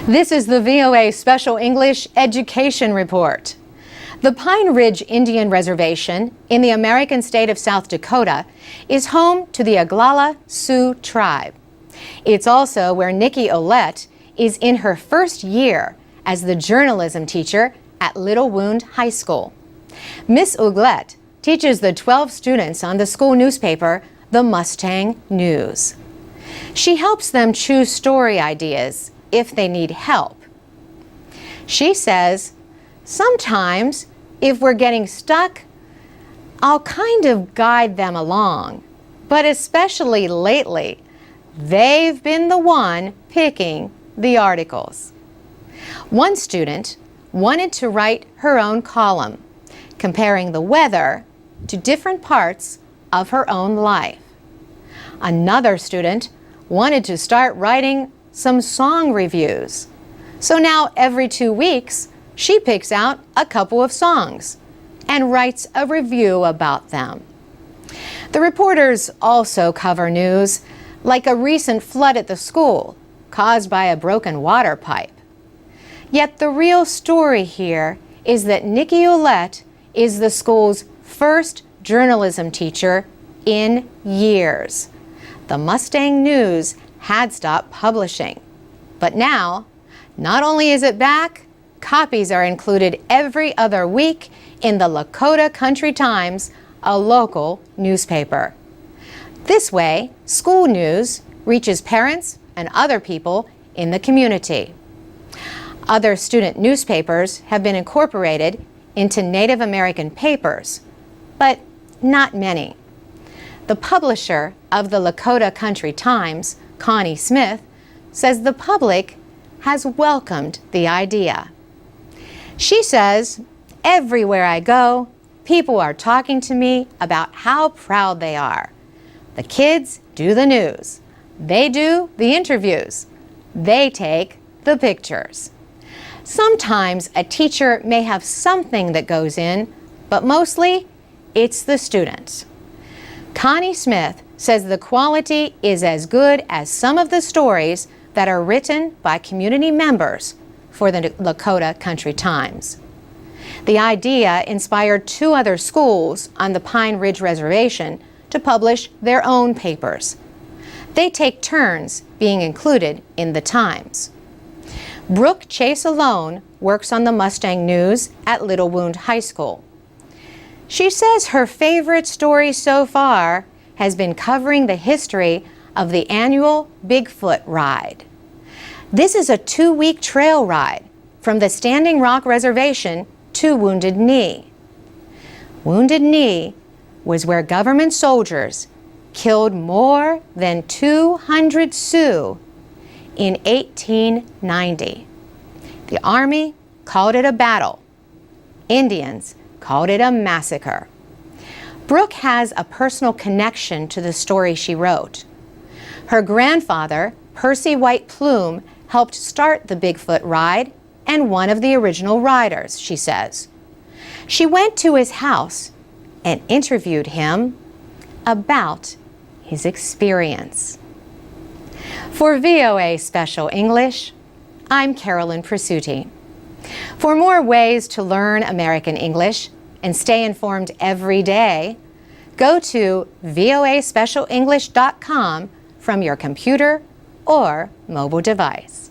This is the VOA Special English Education Report. The Pine Ridge Indian Reservation in the American state of South Dakota is home to the Oglala Sioux tribe. It's also where Nikki Ouellette is in her first year as the journalism teacher at Little Wound High School. Miss Ouellette teaches the 12 students on the school newspaper, the Mustang News. She helps them choose story ideas if they need help. She says, sometimes if we're getting stuck, I'll kind of guide them along. But especially lately, they've been the one picking the articles. One student wanted to write her own column, comparing the weather to different parts of her own life. Another student wanted to start writing some song reviews. So now every 2 weeks, she picks out a couple of songs and writes a review about them. The reporters also cover news like a recent flood at the school caused by a broken water pipe. Yet the real story here is that Nikki Ouellette is the school's first journalism teacher in years. The Mustang News had stopped publishing. But now, not only is it back, copies are included every other week in the Lakota Country Times, a local newspaper. This way, school news reaches parents and other people in the community. Other student newspapers have been incorporated into Native American papers, but not many. The publisher of the Lakota Country Times, Connie Smith, says the public has welcomed the idea. She says, everywhere I go, people are talking to me about how proud they are. The kids do the news. They do the interviews. They take the pictures. Sometimes a teacher may have something that goes in, but mostly it's the students. Connie Smith says the quality is as good as some of the stories that are written by community members for the Lakota Country Times. The idea inspired 2 other schools on the Pine Ridge Reservation to publish their own papers. They take turns being included in the Times. Brooke Chase alone works on the Mustang News at Little Wound High School. She says her favorite story so far has been covering the history of the annual Bigfoot ride. This is a 2-week trail ride from the Standing Rock Reservation to Wounded Knee. Wounded Knee was where government soldiers killed more than 200 Sioux in 1890. The Army called it a battle. Indians called it a massacre. Brooke has a personal connection to the story she wrote. Her grandfather, Percy White Plume, helped start the Bigfoot ride and one of the original riders, she says. She went to his house and interviewed him about his experience. For VOA Special English, I'm Carolyn Presutti. For more ways to learn American English and stay informed every day, go to voaspecialenglish.com from your computer or mobile device.